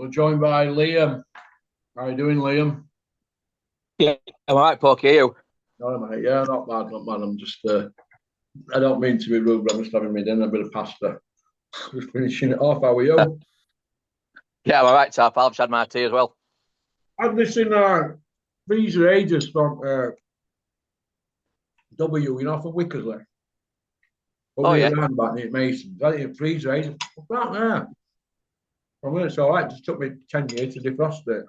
We're joined by Liam. How are you doing, Liam? Yeah, am I right, Porky? You? All right, mate. Yeah, not bad, not bad. I'm just, I don't mean to be rude, but I'm just having me dinner, a bit of pasta. Just finishing it off. How are you? Yeah, I'm all right, Tarp. I've just had my tea as well. I've listened freezer ages from W, from Wickersley. Up Oh, near yeah. Roundabout near Mason's. I think freezer ages. What's that there? I mean, it's all right. It just took me 10 years to defrost it.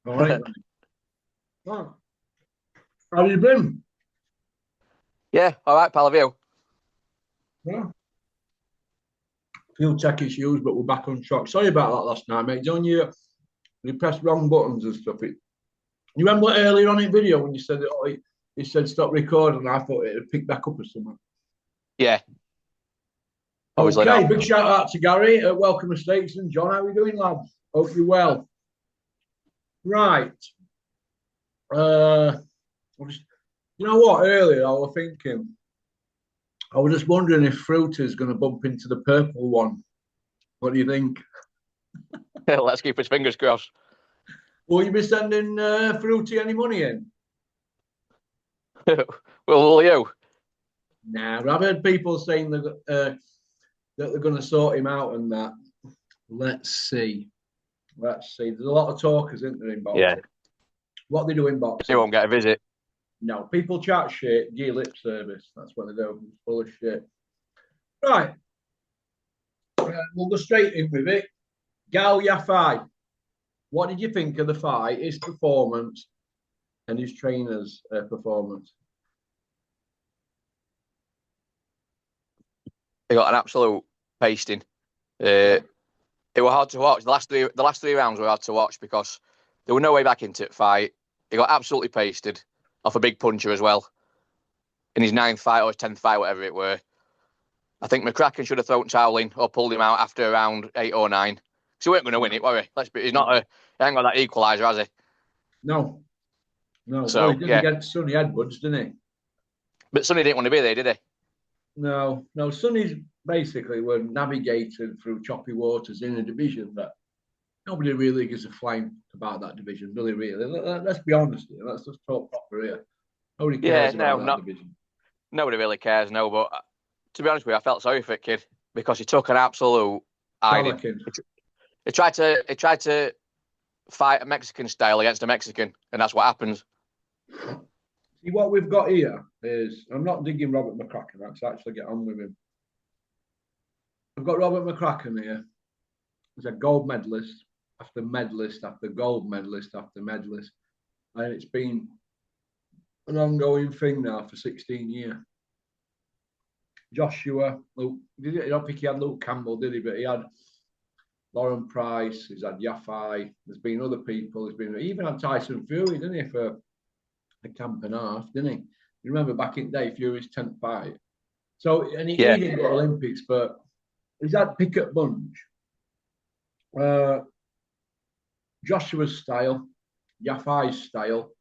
All right. Oh, how have you been? Yeah, all right, pal. Have you? Yeah. Few tech issues, but we're back on track. Sorry about that last night, mate. Don't you pressed wrong buttons and stuff. You remember earlier on in video when you said that it said stop recording, and I thought it would pick back up or something. Yeah, obviously Okay, not. big shout out to Gary at Welcome Estates and John. How are we doing, lads? Hope you're well. Right. Uh, you know what? Earlier I was thinking, I was just wondering if Fruit is going to bump into the purple one. What do you think? Let's keep his fingers crossed. Will you be sending Fruity any money in? Will you? Nah, I've heard people saying that they're going to sort him out and that. Let's see. Let's see. There's a lot of talkers, isn't there, in Yeah, boxing? What they do in you boxing? won't get a visit. No, people chat shit, give lip service. That's what they do. It's full of shit. Right. We'll go straight in with it. Gal Yafai. What did you think of the fight, his performance, and his trainer's performance? He got an absolute pasting. It was hard to watch. The last three rounds were hard to watch because there was no way back into the fight. He got absolutely pasted off a big puncher as well. In his ninth fight or his 10th fight, whatever it were. I think McCracken should have thrown towel in or pulled him out after around 8 or 9. Because he weren't going to win it, were he? He's not he ain't got that equaliser, has he? No, no. Well, he So, did yeah. against Sonny Edwards, didn't he? But Sonny didn't want to be there, did he? No, no. Sonny's basically were navigating through choppy waters in a division that nobody really gives a flying about that division, do they really? Let's be honest here. Let's just talk proper here. Nobody Yeah, cares about no, that not division. nobody really cares, no. But to be honest with you, I felt sorry for the kid because he took an absolute hiding. Shalakin. He tried to fight a Mexican style against a Mexican, and that's what happens. See, what we've got here is, I'm not digging Robert McCracken. Let's actually get on with him. I've got Robert McCracken here. He's a gold medalist after medalist after gold medalist after medalist. And it's been an ongoing thing now for 16 years. Joshua, Luke, I don't think he had Luke Campbell, did he? But he had Lauren Price, he's had Yafai, there's been other people, he even had Tyson Fury, didn't he, for a camp and a half, didn't he? You remember back in the day, Fury's 10th fight. So, and he Yeah, didn't go to Olympics, but he's had Pickett Bunch, uh, Joshua's style, Yafai's style,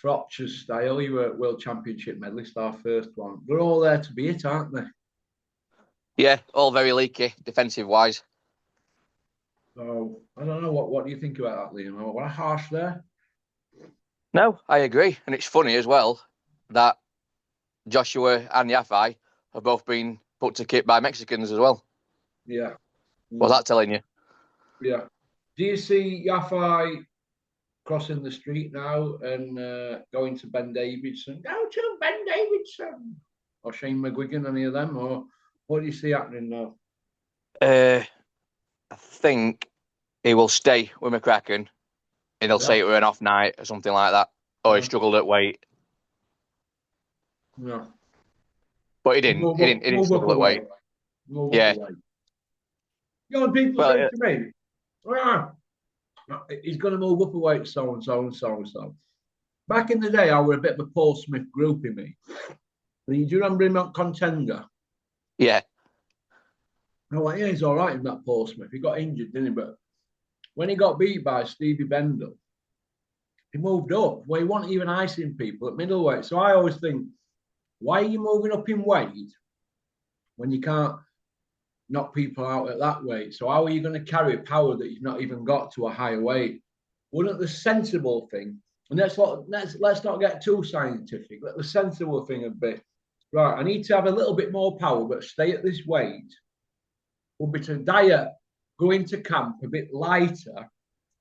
Frotcher's style. He were World Championship medalist, our first one. They're all there to be it, aren't they? yeah, all very leaky, defensive wise. So I don't know. What do you think about that, Liam? What a harsh there. No, I agree, and it's funny as well that Joshua and Yafai have both been put to kit by Mexicans as well. Yeah. What's that telling you? Yeah. Do you see Yafai crossing the street now and going to Ben Davidson? Go to Ben Davidson or Shane McGuigan, any of them, or what do you see happening now? I think he will stay with McCracken and he'll Yeah. say it were an off night or something like that. Or he Yeah. struggled at weight. Yeah. But he didn't. He didn't Move up struggle a at weight. way. Move up a Yeah. way. You know, people Well, say to me, ah, he's going to move up a weight, so and so and so and so. Back in the day, I were a bit of a Paul Smith groupie, me. Do you remember him at Contender? yeah. I went, yeah, he's all right in that Paul Smith. He got injured, didn't he? But when he got beat by Stevie Bendel, he moved up. Well, he wasn't even icing people at middleweight. So I always think, why are you moving up in weight when you can't knock people out at that weight. So how are you going to carry power that you've not even got to a higher weight? Wouldn't the sensible thing, and let's not get too scientific, let the sensible thing a bit, right, I need to have a little bit more power, but stay at this weight, would be to diet, go into camp a bit lighter,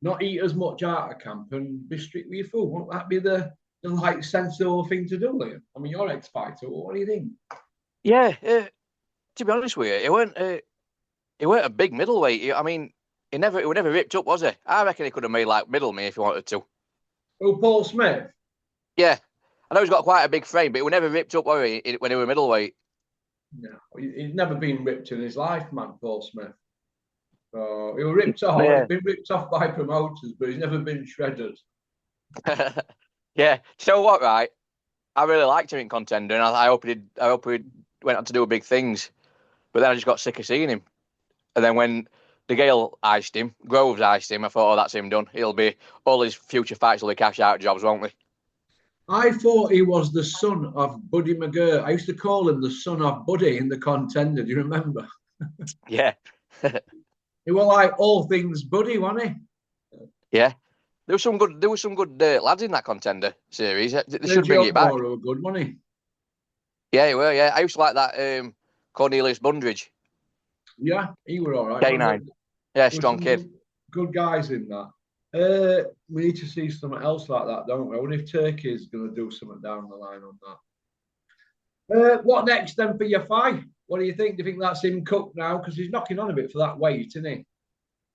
not eat as much out of camp, and be strict with your food. Won't that be the like sensible thing to do, Liam? I mean, you're ex-fighter. What do you think? Yeah, to be honest with you, it weren't a big middleweight. I mean, he was never ripped up, was he? I reckon he could have made like middle me if he wanted to. Oh, Paul Smith. Yeah, I know he's got quite a big frame, but he was never ripped up, was he, when he was middleweight? No, he's never been ripped in his life, man, Paul Smith. So he was ripped off. Yeah. He's been ripped off by promoters, but he's never been shredded. Yeah. Do you know what? Right, I really liked him in Contender, and I hope he did. I hope he went on to do big things. But then I just got sick of seeing him. And then when the Gale iced him, Groves iced him, I thought, oh, that's him done. He'll be all his future fights will be cash out jobs, won't they? I thought he was the son of Buddy McGirt. I used to call him the son of Buddy in the Contender. Do you remember? Yeah. He was like all things Buddy, wasn't he? Yeah. There was some good lads in that Contender series. They should bring it back. Were good, wasn't he? Yeah, he were. Yeah, I used to like that Cornelius Bundridge. Yeah, he were all right. K9. Yeah, strong kid. Good guys in that. We need to see something else like that, don't we? I wonder if Turkey's going to do something down the line on that. What next then for your fight? What do you think? Do you think that's him cooked now? Because he's knocking on a bit for that weight, isn't he?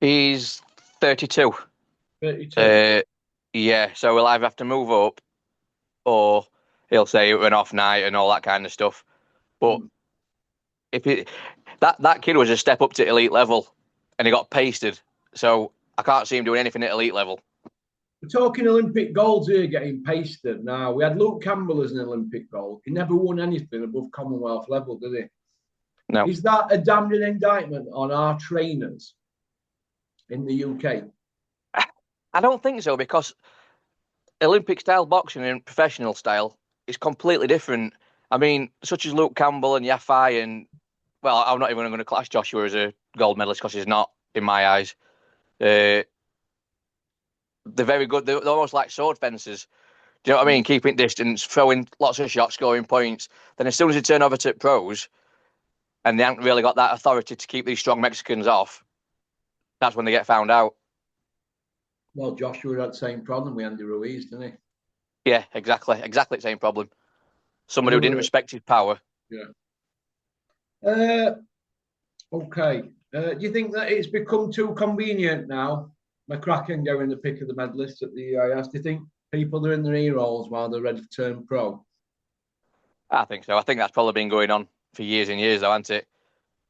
He's 32. 32. Yeah, so we'll either have to move up or he'll say it went off night and all that kind of stuff. But if that kid was a step up to elite level and he got pasted, so I can't see him doing anything at elite level. We're talking Olympic golds here getting pasted now. We had Luke Campbell as an Olympic gold. He never won anything above Commonwealth level, did he? No. Is that a damning indictment on our trainers in the UK? I don't think so, because Olympic style boxing and professional style is completely different. I mean, such as Luke Campbell and Yafai and, well, I'm not even going to class Joshua as a gold medalist because he's not, in my eyes. They're very good. They're almost like sword fencers. Do you know what I mean? Keeping distance, throwing lots of shots, scoring points. Then as soon as you turn over to pros and they haven't really got that authority to keep these strong Mexicans off, that's when they get found out. Well, Joshua had the same problem with Andy Ruiz, didn't he? Yeah, exactly. Exactly the same problem. Somebody who didn't respect his power. Yeah. Okay. Do you think that it's become too convenient now? McCracken going the pick of the medalists at the EIS. Do you think people are in their ear holes while they're ready to turn pro? I think so. I think that's probably been going on for years and years, though, hasn't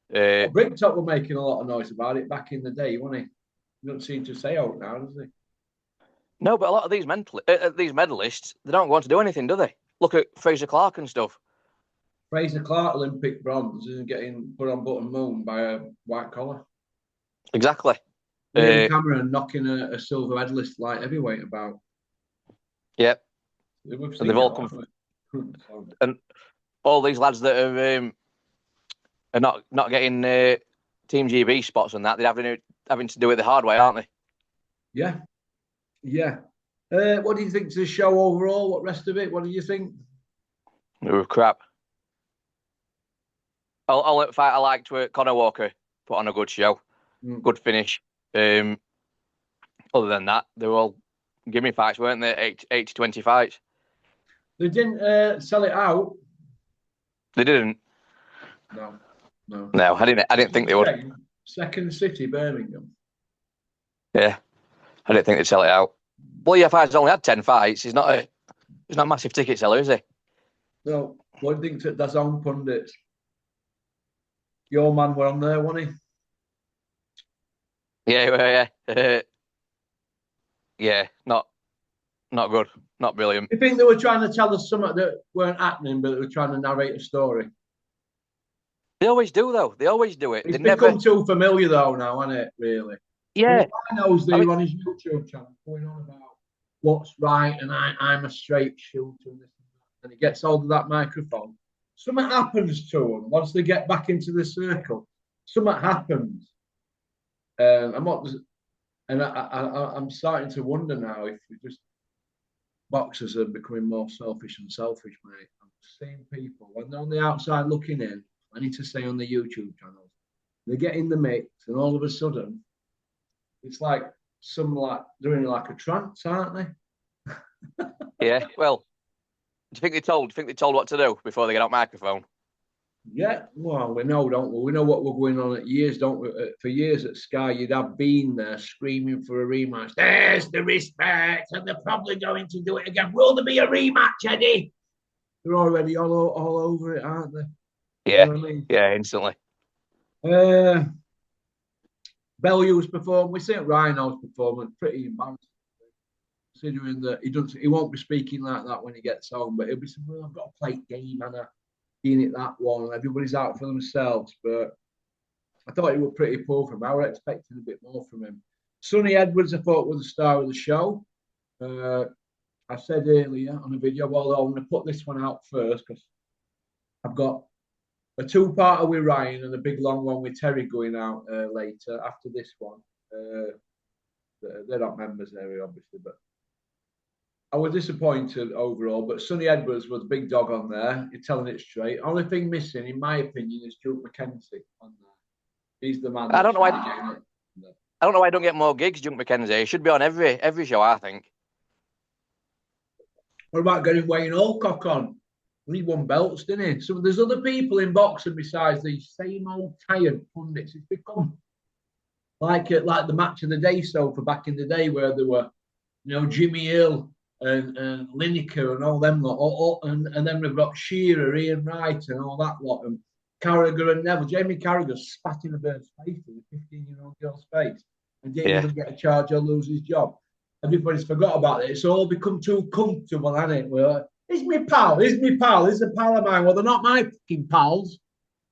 Well, it? Bricktop were making a lot of noise about it back in the day, wasn't he? He doesn't seem to say out now, does he? No, but a lot of these medalists, they don't want to do anything, do they? Look at Fraser Clark and stuff. Fraser Clark, Olympic bronze, isn't getting put on button moon by a white collar. Exactly. Cameron knocking a silver medalist light heavyweight about. Yep. And they've all come. And all these lads that are not getting Team GB spots and that, they're having to do it the hard way, aren't they? Yeah. Yeah. What do you think to the show overall? What rest of it? What do you think? It was crap. All fight I liked were Conor Walker put on a good show, good finish. Other than that, they were all gimme fights, weren't they? 80-20 fights. They didn't sell it out. They didn't. No, I didn't think they would. Second city, Birmingham. Yeah, I didn't think they'd sell it out. Well, EFI's only had 10 fights. He's not a massive ticket seller, is he? No. What do you think to DAZN pundits? Your man were on there, wasn't he? Yeah. Yeah, not good. Not brilliant. You think they were trying to tell us something that weren't happening, but they were trying to narrate a story? They always do, though. They always do it. It's become too familiar, though, now, hasn't it, really? Yeah. I knows they were on his YouTube channel going on about what's right and I'm a straight shooter and this and that. And he gets hold of that microphone. Something happens to them once they get back into the circle. something happened. I'm not, and I'm starting to wonder now if we just boxers are becoming more selfish and selfish, mate. I'm seeing people when they're on the outside looking in. I need to say on the YouTube channels, they get in the mix, and all of a sudden, it's like some like doing like a trance, aren't they? Yeah. Well, do you think they told? Do you think they told what to do before they get out microphone? Yeah, well, we know, don't we? We know what we're going on at years, don't we? For years at Sky, you'd have been there screaming for a rematch. There's the respect, and they're probably going to do it again. Will there be a rematch, Eddie? They're already all over it, aren't they? Yeah. You know what I mean? Yeah, instantly. Bellew's performance, we think Rhino's performance pretty embarrassing, considering that he won't be speaking like that when he gets home, but he'll be saying, well, I've got a plate game and in it that one, and everybody's out for themselves. But I thought he was pretty poor from him. I was expecting a bit more from him. Sonny Edwards, I thought, was the star of the show. I said earlier on a video, well, I'm going to put this one out first because I've got a two-parter with Ryan and a big long one with Terry going out later after this one. They're not members there, obviously, but I was disappointed overall. But Sonny Edwards was a big dog on there. You're telling it straight. Only thing missing, in my opinion, is Duke McKenzie on there. He's the man. I don't know why. I don't know why I don't get more gigs, Junk McKenzie. He should be on every show, I think. What about getting Wayne Alcock on? He won belts, didn't he? So there's other people in boxing besides these same old tired pundits. It's become like the match of the day so for back in the day where there were, Jimmy Hill and Lineker and all them lot, and then we've got Shearer, Ian Wright and all that lot, and Carragher and Neville. Jamie Carragher spat in a bird's face in a 15-year-old girl's face and didn't even get a charge or lose his job. Everybody's forgot about it. It's all become too comfortable, hasn't it? We're like, he's my pal, he's a pal of mine. Well, they're not my fucking pals.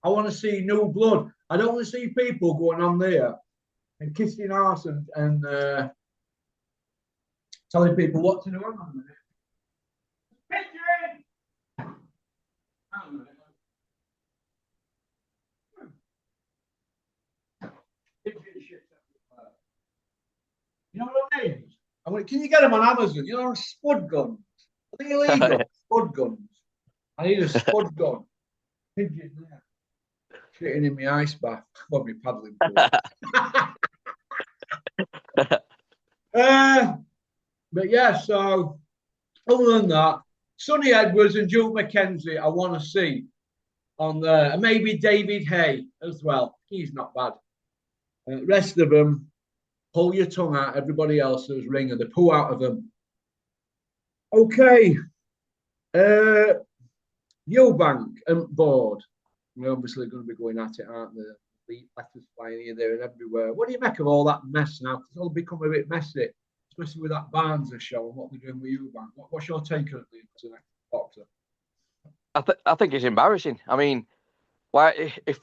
I want to see new blood. I don't want to see people going on there and kissing arse and telling people what to do. Hang on a minute. Hang on a minute. You know what I mean? I went, can you get them on Amazon? You know, spud guns. Are they illegal? Spud guns. I need a spud gun. Pigeon there. Shitting in my ice bath. Got me paddling pool. But yeah, so other than that, Sonny Edwards and Duke McKenzie, I want to see on there. And maybe David Hay as well. He's not bad. Rest of them, pull your tongue out. Everybody else is ringer. They pull out of them. Okay. Eubank and Board. We're obviously going to be going at it, aren't they? Letters flying here, there, and everywhere. What do you make of all that mess now? It's all become a bit messy, especially with that Barnes show and what they're doing with Eubank. What's your take on it as a boxer? I think it's embarrassing. I mean, why if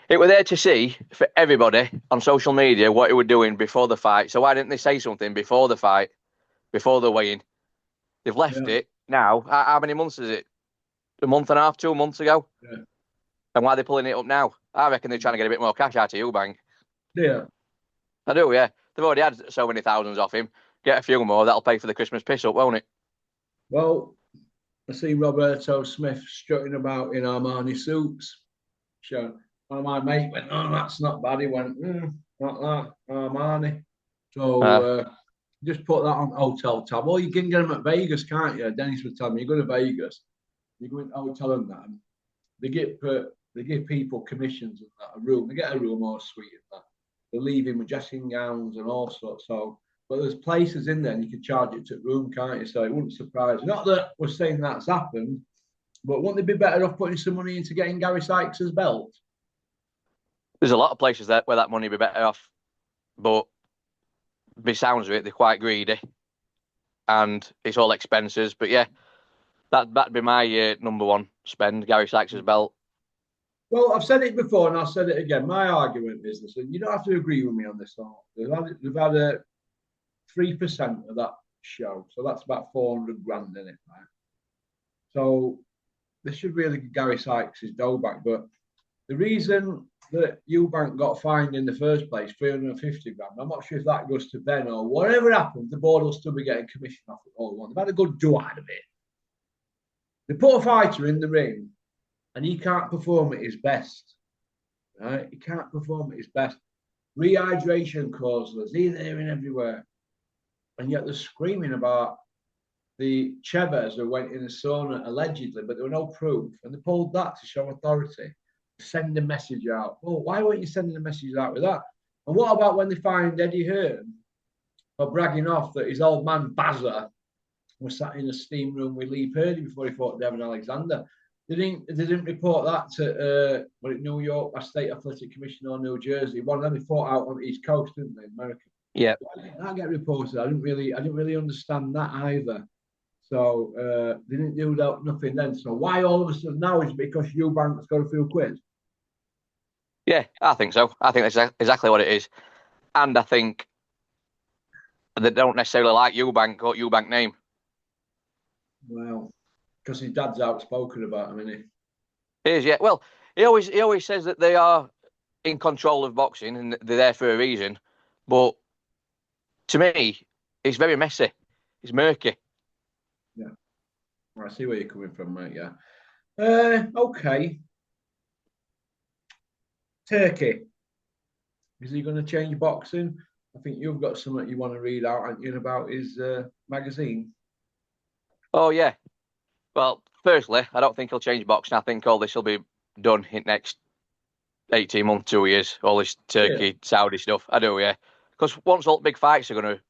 it were there to see for everybody on social media what he were doing before the fight, so why didn't they say something before the fight, before the weigh-in? They've left it now. How many months is it? A month and a half, 2 months ago? Yeah. And why are they pulling it up now? I reckon they're trying to get a bit more cash out of Eubank. Yeah. I do, yeah. They've already had so many thousands off him. Get a few more, that'll pay for the Christmas piss up, won't it? Well, I see Roberto Smith strutting about in Armani suits. Sure. One of my mates went, oh, that's not bad. He went, not that, Armani. So just put that on hotel tab. Well, you can get them at Vegas, can't you? Dennis was telling me, you go to Vegas, you go into hotel and that, and they give people commissions and that, a room. They get a room all sweet and that. They leave him with dressing gowns and all sorts. So, but there's places in there and you can charge it to room, can't you? So it wouldn't surprise me. Not that we're saying that's happened, but wouldn't they be better off putting some money into getting Gary Sykes' belt? There's a lot of places there where that money would be better off, but by sounds of it, they're quite greedy, and it's all expenses. But yeah, that'd be my number one spend, Gary Sykes' belt. Well, I've said it before and I'll say it again. My argument is this, and you don't have to agree with me on this. They've had a 3% of that show, so that's about 400 grand in it, right? So they should really give Gary Sykes his dough back, but The reason that Eubank got fined in the first place, 350 grand, I'm not sure if that goes to Ben or whatever happens, the board will still be getting commission off it all. They've had a good do out of it. They put a fighter in the ring and he can't perform at his best. Right? He can't perform at his best. Rehydration causes, here, there, and everywhere. And yet they're screaming about the Chavez who went in a sauna allegedly, but there were no proof. And they pulled that to show authority, send a message out. Well, why weren't you sending a message out with that? And what about when they fined Eddie Hearn for bragging off that his old man Bazza was sat in a steam room with Lee Purdy before he fought Devon Alexander? They didn't report that to New York State Athletic Commission or New Jersey. One of them they fought out on the East Coast, didn't they, America? Yeah. Why didn't that get reported? I didn't really understand that either. So they didn't do that, nothing then. So why all of a sudden now is because Eubank's got a few quid? Yeah, I think so. I think that's exactly what it is. And I think they don't necessarily like Eubank or Eubank name. Well, because his dad's outspoken about him, isn't It is, yeah. Well, he always says that they are in control of boxing and they're there for a reason. But to me, it's very messy. It's murky. Yeah. Well, I see where you're coming from, mate. Yeah. Okay. Turkey. Is he going to change boxing? I think you've got something you want to read out, aren't you, about his magazine? Oh, yeah. Well, firstly, I don't think he'll change boxing. I think all this will be done in next 18 months, 2 years, all this Turkey, Saudi stuff. I do, yeah. Because once all the big fights are going to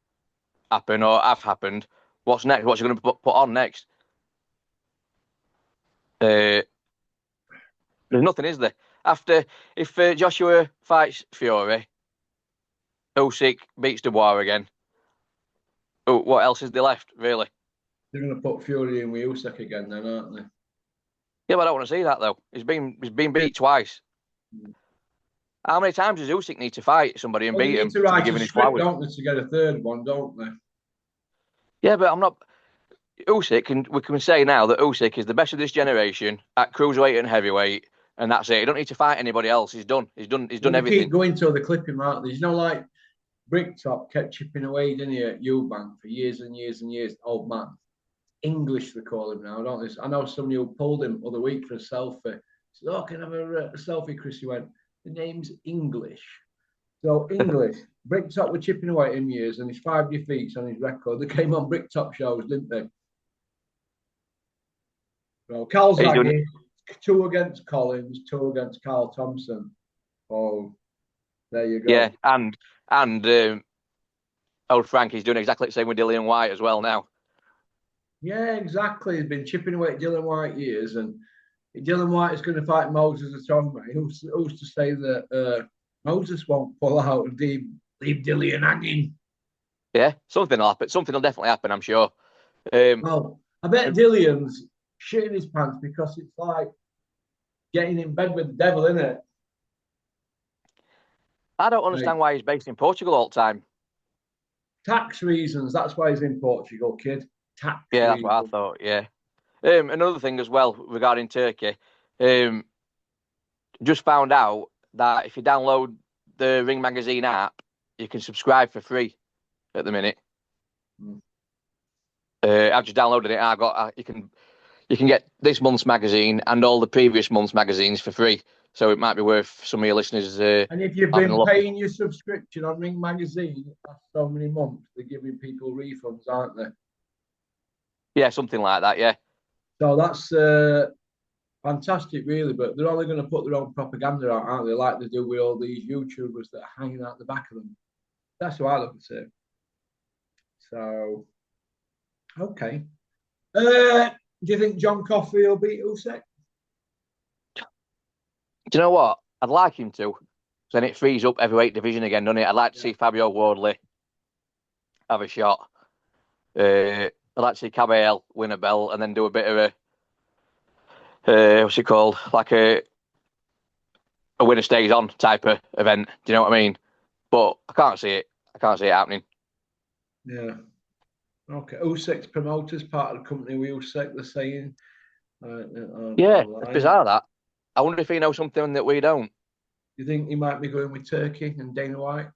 happen or have happened, what's next? What's he going to put on next? There's nothing, is there? If Joshua fights Fury, Usyk beats Dubois again, what else is there left, really? They're going to put Fury in with Usyk again, then, aren't they? Yeah, but I don't want to see that though. He's been beat twice. How many times does Usyk need to fight somebody and beat him to write given a his script, flowers? don't they, to get a third one, don't they? Yeah, but I'm not. Usyk, and we can say now that Usyk is the best of this generation at cruiserweight and heavyweight, and that's it. He don't need to fight anybody else. He's done. He's done everything. Keep going till they clip him out. There's no like Bricktop kept chipping away, didn't he, at Eubank for years and years and years. Old man. English, they call him now, don't they? I know somebody who pulled him other week for a selfie. Said, "Oh, can I have a selfie, Chris?" He went, "The name's English." So English. Bricktop were chipping away at him years, and his 5 defeats on his record. They came on Bricktop shows, didn't they? So Calzaghe, 2 against Collins, 2 against Carl Thompson. Oh, there you go. Yeah, and old Frankie's doing exactly the same with Dillian White as well now. Yeah, exactly. He's been chipping away at Dillian White years, and Dillian White is going to fight Moses at Tongmate. Who's to say that Moses won't pull out and leave Dillian hanging? Yeah, something will happen. Something will definitely happen, I'm sure. Well, I bet Dillian's shitting his pants because it's like getting in bed with the devil, isn't it? I don't understand why he's based in Portugal all the time. Tax reasons. That's why he's in Portugal, kid. Tax Yeah, reasons. that's what I thought. Yeah. Another thing as well regarding Turkey, just found out that if you download the Ring Magazine app, you can subscribe for free at the minute. I've just downloaded it. You can get this month's magazine and all the previous month's magazines for free. So it might be worth some of your listeners. And if you've been paying your subscription on Ring Magazine for so many months, they're giving people refunds, aren't they? Yeah, something like that. Yeah. So that's fantastic, really. But they're only going to put their own propaganda out, aren't they? Like they do with all these YouTubers that are hanging out the back of them. That's what I look at it. So, okay. Do you think John Coffey will beat Usyk? Do you know what? I'd like him to. Then it frees up heavyweight division again, doesn't it? I'd like to see Fabio Wardley have a shot. I'd like to see Cabell win a belt and then do a bit of a what's it called? Like a winner stays on type of event. Do you know what I mean? But I can't see it. I can't see it happening. Yeah. Okay. Usyk's promoters, part of the company with Usyk, they're saying. Yeah, it's bizarre that. I wonder if he knows something that we don't. You think he might be going with Turkey and Dana White?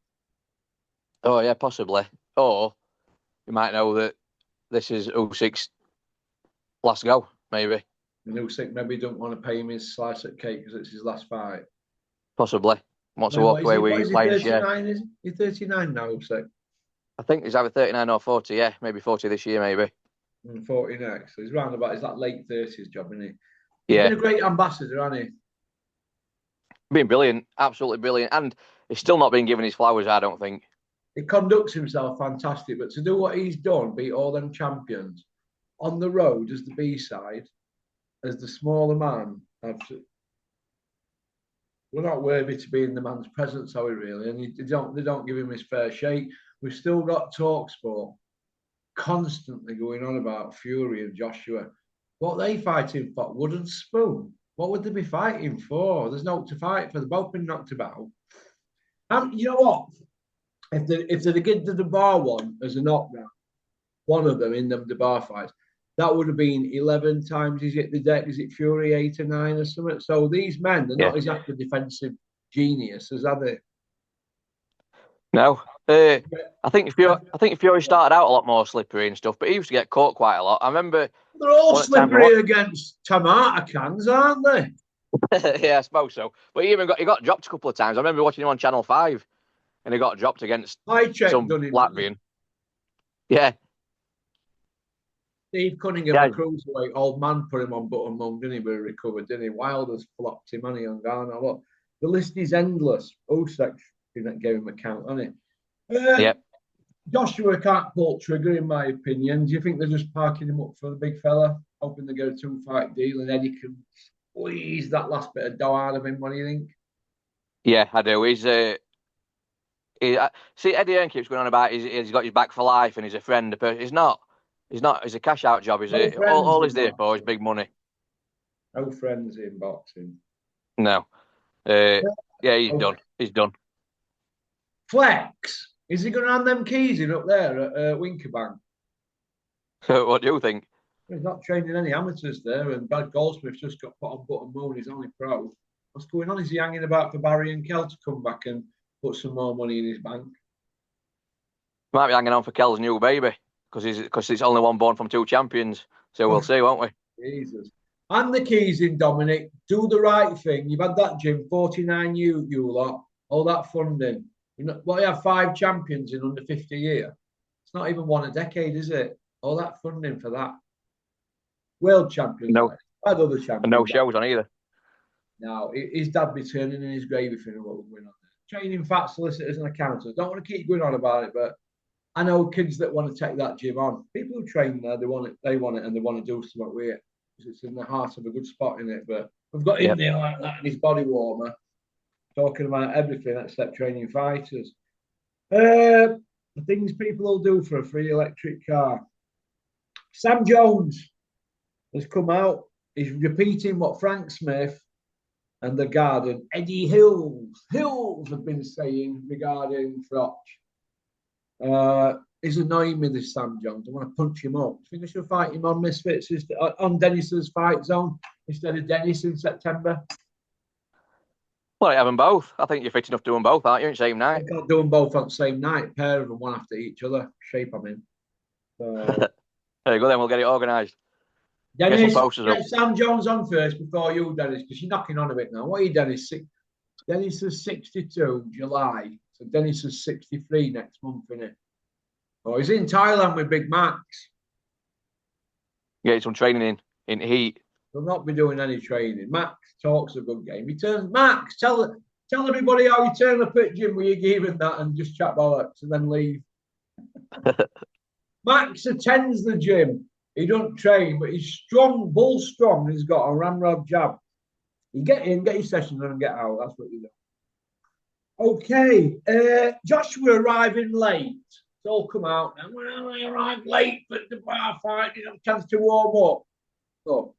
Oh yeah, possibly. Or you might know that this is Usyk's last go, maybe. And Usyk maybe don't want to pay him his slice of cake because it's his last fight. Possibly. Wants to Well, walk away what with is he, playing share. 39? Is he 39 now, Usyk? I think he's either 39 or 40, yeah. Maybe 40 this year, maybe. And 40 next. So he's round about, he's that late 30s job, isn't he? He's Yeah. been a great ambassador, hasn't he? Been brilliant. Absolutely brilliant. And he's still not been given his flowers, I don't think. He conducts himself fantastic, but to do what he's done, beat all them champions on the road as the B-side, as the smaller man, we're not worthy to be in the man's presence, are we really? And they don't give him his fair shake. We've still got TalkSport constantly going on about Fury and Joshua. What are they fighting for? Wooden spoon? What would they be fighting for? There's no to fight for. They've both been knocked about. And you know what? If they'd give the bar one as a knockdown, one of them in them the bar fights, that would have been 11 times he's hit the deck. Is it Fury 8 or 9 or something? So these men, they're not exactly defensive geniuses, are they? No. I think Fury started out a lot more slippery and stuff, but he used to get caught quite a lot. I remember they're all slippery against tomato cans, aren't they? Yeah, I suppose so. But he got dropped a couple of times. I remember watching him on Channel 5 and he got dropped against some Latvian. Yeah. Steve Cunningham, a cruiserweight, old man put him on button mum, didn't he? But he recovered, didn't he? Wilder's flopped him, and he on Ghana. Look, the list is endless. Usyk gave him a count, hasn't he? Yeah. Joshua can't pull trigger, in my opinion. Do you think they're just parking him up for the big fella, hoping they get a 2-fight deal and Eddie can squeeze that last bit of dough out of him? What do you think? Yeah, I do. See, Eddie Hearn keeps going on about he's got his back for life and he's a friend. He's not. He's not. It's a cash out job. All he's there for is big money. No friends in boxing. No. Yeah, he's done. He's done. Flex. Is he going to hand them keys in up there at Winkerbank? What do you think? He's not training any amateurs there, and Brad Goldsmith's just got put on button moon. He's only pro. What's going on? Is he hanging about for Barry and Kel to come back and put some more money in his bank? Might be hanging on for Kel's new baby because it's only one born from 2 champions. So we'll see, won't we? Jesus. And the keys in, Dominic. Do the right thing. You've had that gym, 49 you lot, all that funding. You have 5 champions in under 50 a year. It's not even one a decade, is it? All that funding for that. World champions. No. Had other champions. And no shows on either. Now, his dad be turning in his grave if he knew what was going on there. Training fat solicitors and accountants. Don't want to keep going on about it, but I know kids that want to take that gym on. People who train there, they want it, and they want to do something with it. Because it's in the heart of a good spot in it. But we've got in there like that in his body warmer, talking about everything except training fighters. The things people will do for a free electric car. Sam Jones has come out. He's repeating what Frank Smith and the Garden, Eddie Hills have been saying regarding Froch. He's annoying me, this Sam Jones. I want to punch him up. I think I should fight him on Misfits, on Dennis's fight zone instead of Dennis in September. Well, you have them both. I think you're fit enough to do them both, aren't you? In the same night. I can't do them both on the same night. Pair of them, one after each other. Shape I'm in. So, there you go. Then we'll get it organised. Dennis, get Sam Jones on first before you, Dennis, because you're knocking on a bit now. What are you, Dennis? Dennis is 62 July. So Dennis is 63 next month, isn't it? Oh, he's in Thailand with Big Max. Get some training in heat. He'll not be doing any training. Max talks a good game. He turns, Max, tell everybody how you turn up at gym with your gear and that and just chat bollocks and then leave. Max attends the gym. He don't train, but he's strong, bull strong, and he's got a ramrod jab. You get in, get your session, and get out. That's what you do. Okay, Joshua arriving late. It's all come out. And well, I arrived late for the bar fight. Didn't have a chance to warm up. So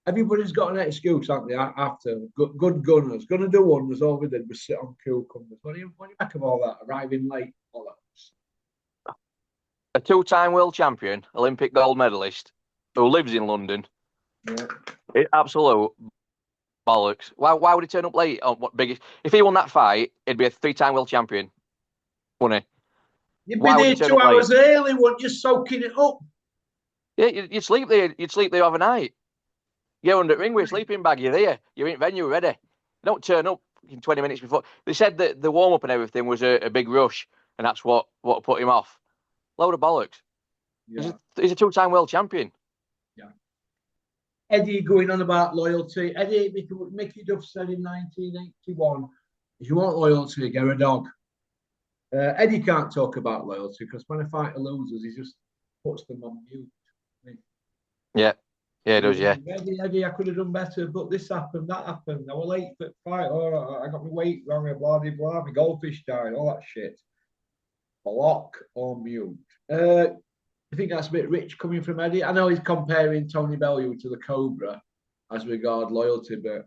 everybody's got an excuse, haven't they? After good gunners, gonna do wonders. All we did was sit on cucumbers. What do you make of all that? Arriving late, all that. A 2-time world champion, Olympic gold medalist, who lives in London. Yeah. Absolute bollocks. Why would he turn up late on what biggest? If he won that fight, he'd be a 3-time world champion, wouldn't he? You'd be Why would there he turn 2 up late? hours early, wouldn't you, soaking it up? Yeah, you'd sleep there. You'd sleep there overnight. You're under the ring with a sleeping bag. You're there. You're in venue ready. You don't turn up in 20 minutes before. They said that the warm up and everything was a big rush, and that's what put him off. Load of bollocks. Yeah. He's a 2-time world champion. Yeah. Eddie going on about loyalty. Eddie, Mickey Duff said in 1981, if you want loyalty, get a dog. Eddie can't talk about loyalty because when a fighter loses, he just puts them on mute. Yeah, it does, yeah. Eddie, I could have done better, but this happened, that happened. I was late for the fight. Oh, I got my weight wrong, blah, blah, blah. My goldfish died, all that shit. Block or mute. I think that's a bit rich coming from Eddie. I know he's comparing Tony Bellew to the Cobra as regard loyalty, but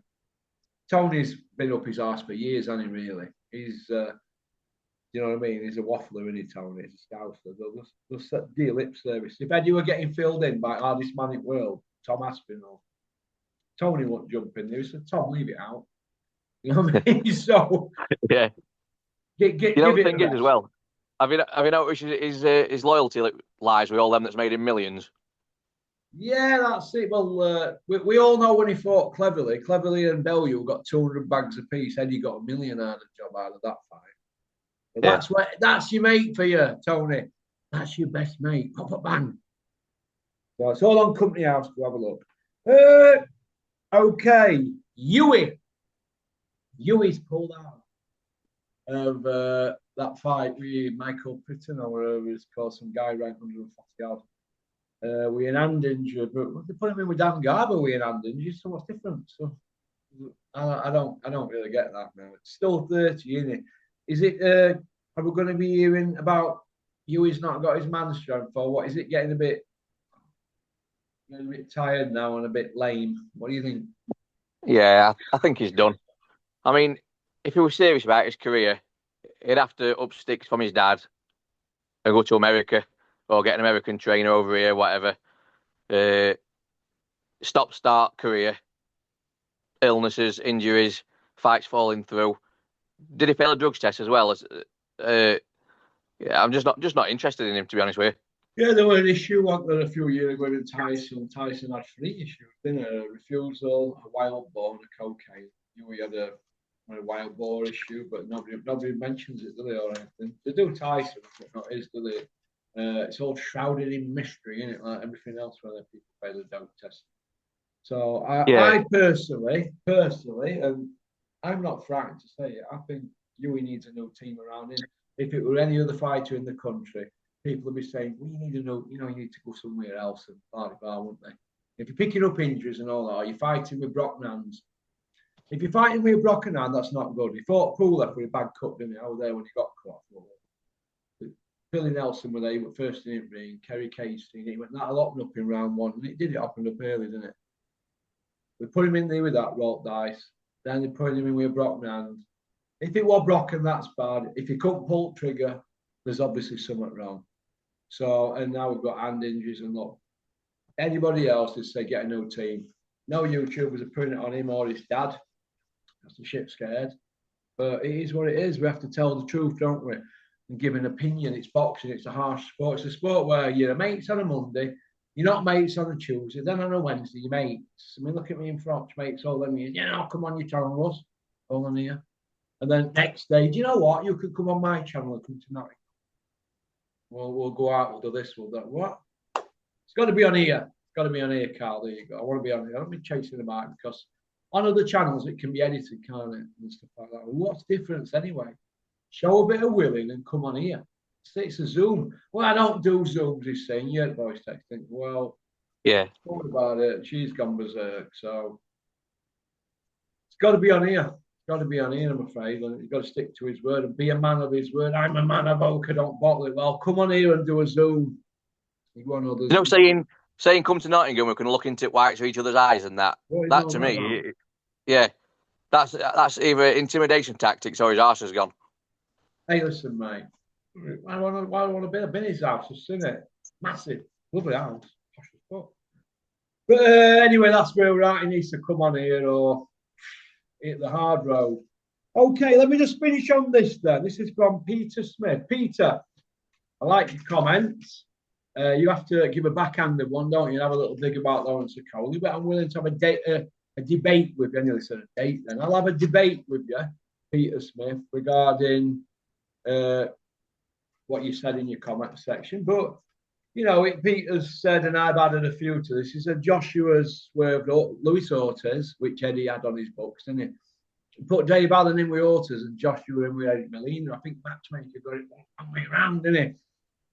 Tony's been up his arse for years, hasn't he, really? He's, you know what I mean? He's a waffler, isn't he, Tony? He's a scouser. They'll do lip service. If Eddie were getting filled in by hardest man in the world, Tom Aspinall, Tony won't jump in there. He said, Tom, leave it out. You know what I mean? So, yeah. Give the it thing is as well, have you noticed his loyalty lies with all them that's made him millions? Yeah, that's it. Well, we all know when he fought Cleverly and Bellew got 200 bags apiece. Eddie got $1 million out of the job out of that fight. But that's your mate for you, Tony. That's your best mate. Pop, bang. So it's all on Company House. Go have a look. Okay, Huey's pulled out of that fight with Michael Pitton or whatever it's called, some guy ranked 140 odd. With an hand injury, but they put him in with Dan Garber with an hand injury, so what's different? So I don't really get that now. It's still 30, isn't it? Is it? Are we going to be hearing about Huey's not got his man strength, or what? Is it getting a bit tired now and a bit lame? What do you think? Yeah, I think he's done. I mean, if he was serious about his career, he'd have to up sticks from his dad and go to America or get an American trainer over here, whatever. Stop-start career, illnesses, injuries, fights falling through. Did he fail a drugs test as well? Yeah, I'm just not interested in him, to be honest with you. Yeah, there was an issue, wasn't there, a few years ago with Tyson. Tyson had 3 issues, didn't he? A refusal, a wild boar, and a cocaine. We had a wild boar issue, but nobody mentions it, do they, or anything? They do Tyson, but not his, do they? It's all shrouded in mystery, isn't it? Like everything else when people pay the dope test. So I personally, and I'm not frightened to say it, I think Huey needs a new team around him. If it were any other fighter in the country, people would be saying, well, you need you need to go somewhere else and blah, blah, wouldn't they? If you're picking up injuries and all that, or you're fighting with Brock Nance, if you're fighting with Brock and Nance, that's not good. He fought Pulev with a bad cut, didn't he? I was there when he got cut. Billy Nelson were there, but first in the ring, Kerry Casey, and he went that opened up in round 1, and it did open up early, didn't it? We put him in there with that rolled dice, then they put him in with Brock Nance. If it was Brock and that's bad, if he couldn't pull the trigger, there's obviously something wrong. So, and now we've got hand injuries and look. Anybody else is say get a new team. No YouTubers are putting it on him or his dad. That's the shit scared. But it is what it is. We have to tell the truth, don't we? And give an opinion. It's boxing. It's a harsh sport. It's a sport where you're mates on a Monday, you're not mates on a Tuesday, then on a Wednesday, you're mates. I mean, look at me in front, mates, all them. Come on, you channel us, all on here. And then next day, do you know what? You could come on my channel and come to Nottingham. We'll go out, we'll do this, we'll do that. What? It's got to be on here. It's got to be on here, Carl. There you go. I want to be on here. I don't be chasing them out because on other channels it can be edited, can't it? And stuff like that. Well, what's the difference anyway? Show a bit of willing and come on here. It's a Zoom. Well, I don't do Zooms, he's saying. You had voice texting. Well, yeah. Talk about it. She's gone berserk. So it's got to be on here. It's got to be on here, I'm afraid. And he's got to stick to his word and be a man of his word. I'm a man of oak. I don't bottle it. Well, come on here and do a Zoom. Saying come to Nottingham, we can look into whites of each other's eyes and that. That to me, yeah, that's either intimidation tactics or his arse has gone. Hey, listen, mate. I want to be. I've been in his house. I've seen it. Massive, lovely house. But anyway, that's where we're at. He needs to come on here, or hit the hard road. Okay, let me just finish on this then. This is from Peter Smith. Peter, I like your comments. You have to give a backhanded one, don't you? And have a little dig about Lawrence Coley, but I'm willing to have a debate with you. I nearly said a date then. I'll have a debate with you, Peter Smith, regarding what you said in your comment section. But, you know, Peter's said, and I've added a few to this, he said Joshua's swerved Luis Ortiz, which Eddie had on his books, didn't he? Put Dave Allen in with Ortiz and Joshua in with Eric Molina. I think matchmaker got it one way around, didn't he?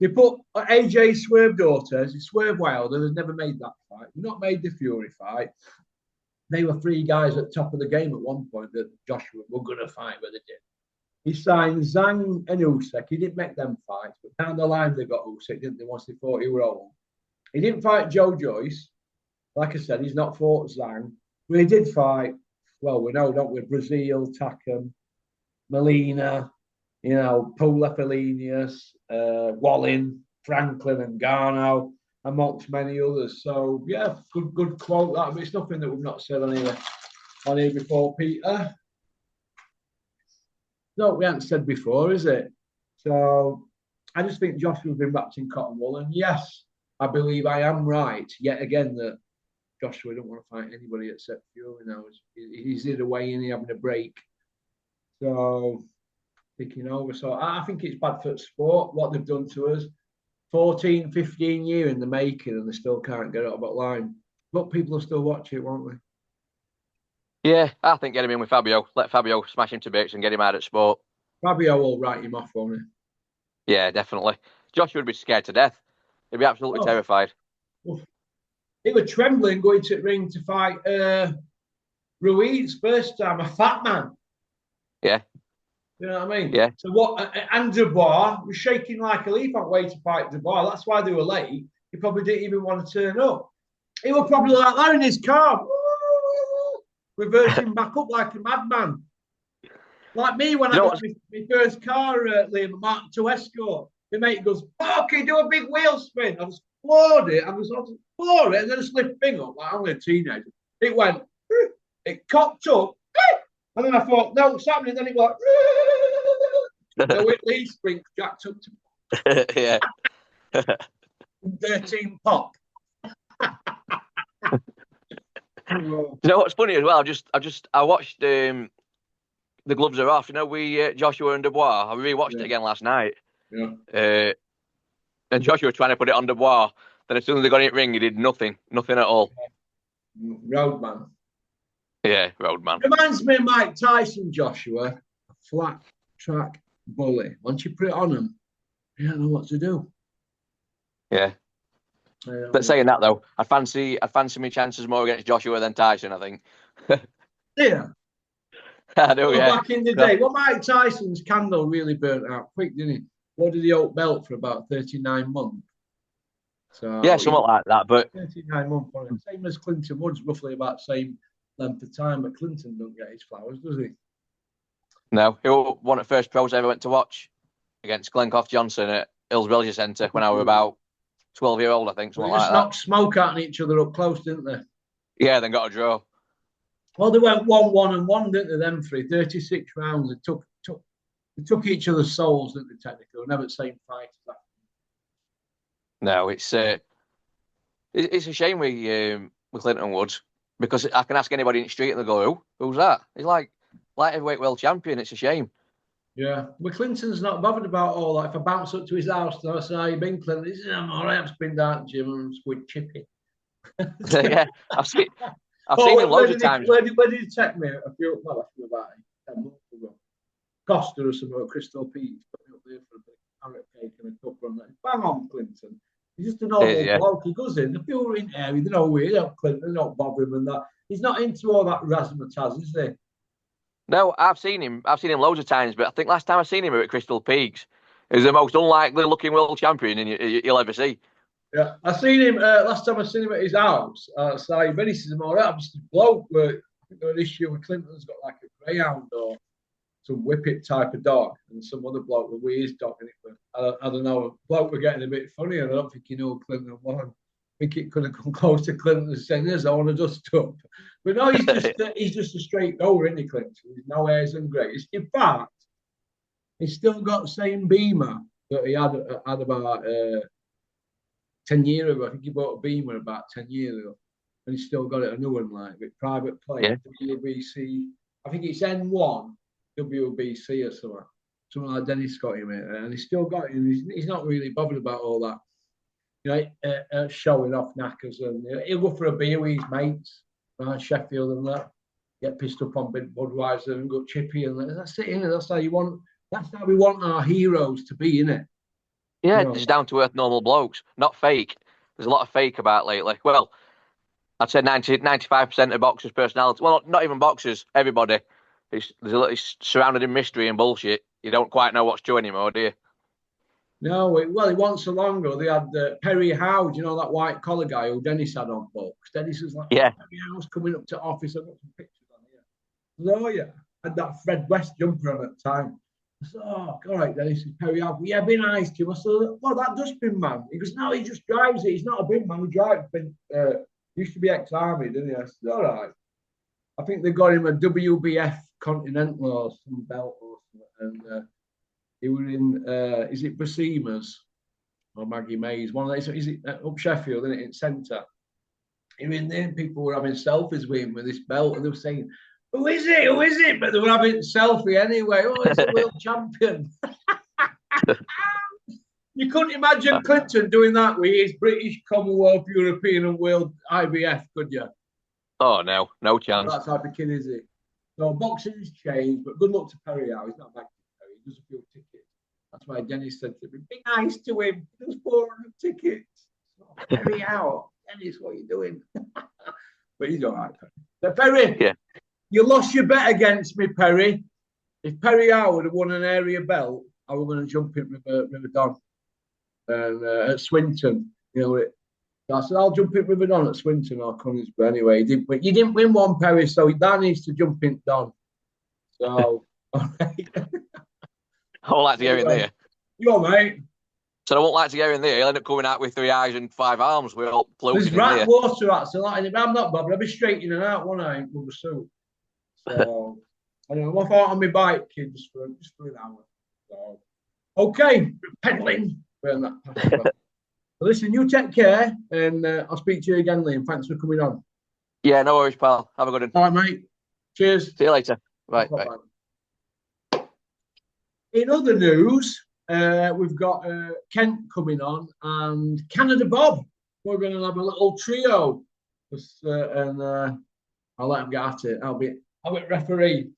They put AJ swerved Ortiz, he swerved Wilder, they've never made that fight. They've not made the Fury fight. They were three guys at the top of the game at one point that Joshua were going to fight, but they did. He signed Zhang and Usyk. He didn't make them fights, but down the line they got Usyk, didn't they, once they thought he were old. He didn't fight Joe Joyce. Like I said, he's not fought Zhang. But he did fight, well, we know, don't we, Brazil, Takam, Molina, you know, Paula Felinius, Wallin, Franklin and Garno, amongst many others. So, yeah, good quote that. But it's nothing that we've not said on here before, Peter. No, we haven't said before, is it? So, I just think Joshua's been wrapped in cotton wool. And yes, I believe I am right, yet again, that Joshua don't want to fight anybody except Fury now. He's either way and he's having a break. So, taking over. So I think it's bad for the sport, what they've done to us. 14, 15 years in the making and they still can't get out of that line. But people will still watch it, won't they? Yeah, I think get him in with Fabio. Let Fabio smash him to bits and get him out of sport. Fabio will write him off, won't he? Yeah, definitely. Joshua would be scared to death. He'd be absolutely terrified. He was trembling going to the ring to fight Ruiz first time, a fat man. Yeah. You know what I mean? Yeah. So what? And Dubois was shaking like a leaf on way to fight Dubois. That's why they were late. He probably didn't even want to turn up. He was probably like that in his car, reversing back up like a madman. Like me when I got my first car, Liam, Mark II Escort. My mate goes, "Okay, do a big wheel spin." I just floored it. I was floored it, and then I slipped thing up like only a teenager. It went, it cocked up, and then I thought, no, what's happening? Then it went, the Whitley spring jacked up to Yeah. 13 pop. You know what's funny as well? I watched The Gloves Are Off. You know, we Joshua and Dubois. I rewatched it again last night. Yeah. And Joshua was trying to put it on Dubois. Then as soon as they got in the ring, he did nothing at all. Roadman. Yeah, roadman. Reminds me of Mike Tyson, Joshua. A flat track bully. Once you put it on him, you don't know what to do. Yeah. But saying that though, I'd fancy my chances more against Joshua than Tyson, I think. Yeah. I do, yeah. Back in the day, well, Mike Tyson's candle really burnt out quick, didn't he? What did he hold belt for about 39 months? So yeah, something like that. But 39 months, same as Clinton Woods, roughly about the same length of time. But Clinton don't get his flowers, does he? No, he was one of the first pros I ever went to watch against Glencoff Johnson at Hillsborough Centre when I was about 12-year-old, I think, something like that. They knocked smoke out of each other up close, didn't they? Yeah, then got a draw. Well, they went 1-1-1, didn't they? Them three, 36 rounds. They took each other's souls, didn't they? Technically, they were never the same fight. No, it's a shame with Clinton Woods because I can ask anybody in the street and they go, "Who's that?" He's like light heavyweight world champion. It's a shame. Yeah, well, Clinton's not bothered about all that. If I bounce up to his house and I say, "How you been, Clinton?" He says, "I'm all right. I've been down to the gym and with Chippy." Yeah, I've seen him loads of times. Where did he take me? I feel about 10 months ago. Costa or something at Crystal Peaks. Put me up there for a bit of carrot cake and a cuppa and that. Bang on, Clinton. He's just a normal bloke. He goes in. The people are in there. They know where he don't Clinton. They don't bother him and that. He's not into all that razzmatazz, is he? No, I've seen him loads of times, but I think last time I seen him at Crystal Peaks, he was the most unlikely looking world champion you'll ever see. Yeah, I seen him last time I seen him at his house. So he says, "I'm all right. I'm just a bloke." But I think there was an issue with Clinton's got like a greyhound or some whippet type of dog, and some other bloke with his dog in it. But I don't know. Bloke were getting a bit funny, and I don't think he knew Clinton won. think it could have come close to Clinton saying, "Yes, I want to dust up." But no, he's just a straight goer, isn't he, Clinton? He's no airs and grace. In fact, he's still got the same Beamer that he had about 10 years ago. I think he bought a Beamer about 10 years ago, and he's still got it a new one, like with private plate, WBC. I think it's N1 WBC or something. Something like Dennis got him in, and he's still got him. He's not really bothered about all that, showing off knackers, and he'll go for a beer with his mates around Sheffield and that. Get pissed up on Budweiser and go chippy, and that's it. That's how you want. That's how we want our heroes to be, innit? Yeah, just down to earth, normal blokes, not fake. There's a lot of fake about lately. Well, I'd say 95% of boxers' personality. Well, not even boxers. Everybody. It's surrounded in mystery and bullshit. You don't quite know what's true anymore, do you? No, well, it wasn't so long ago. They had Perry Howe, that white collar guy who Dennis had on books. Dennis was like, yeah, Perry Howe's coming up to office. I've got some pictures on here. Oh, yeah. I had that Fred West jumper on at the time. I said, oh, all right, Dennis, is Perry Howe. Yeah, be nice to him. I said, well, that dustbin man. He goes, no, he just drives it. He's not a bin man. He drives. Used to be ex-army, didn't he? I said, all right. I think they got him a WBF Continental or some belt or something. And he was in, is it Bassima's or Maggie Mays? One of those, is it up Sheffield, isn't it, in centre? He was in there and people were having selfies with him with this belt and they were saying, who is it? Who is it? But they were having a selfie anyway. Oh, he's a world champion. You couldn't imagine Clinton doing that with his British, Commonwealth, European and World IBF, could you? Oh, no. No chance. That type of kid, is he? So boxing has changed, but good luck to Perry Howe. He's not back to Perry. He does a few tickets. That's why Dennis said to me, be nice to him. He does 400 tickets. Oh, Perry Howe. Dennis, what are you doing? But he's all right, Perry. So, Perry, you lost your bet against me, Perry. If Perry Howe would have won an area belt, I was going to jump in River Don and at Swinton. So I said, I'll jump in River Don at Swinton or Conisbrough anyway. You didn't win one, Perry, so that needs to jump in Don. So, all right. I won't like to go in there. You're mate. So I won't like to go in there. He'll end up coming out with 3 eyes and 5 arms. We're all floating There's in there. rat water rats and that. I'm not bothered. I'll be straight in and out, won't I, with a suit. So, I don't know. I'm out on my bike, kid, just for an hour. So, okay, pedaling. So listen, you take care, and I'll speak to you again, Liam. Thanks for coming on. Yeah, no worries, pal. Have a good one. All right, mate. Cheers. See you later. Bye. Bye. In other news, we've got Kent coming on and Canada Bob. We're going to have a little trio, and I'll let him get at it. I'll be referee.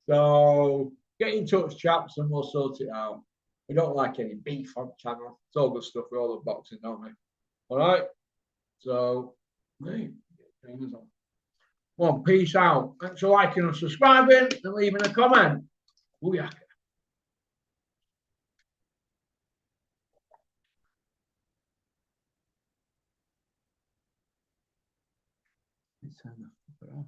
So get in touch, chaps, and we'll sort it out. We don't like any beef on the channel. It's all good stuff. We all love boxing, don't we? All right. So, hey, fingers on. Well, peace out. Thanks for liking and subscribing and leaving a comment. Booyah. Turn that off.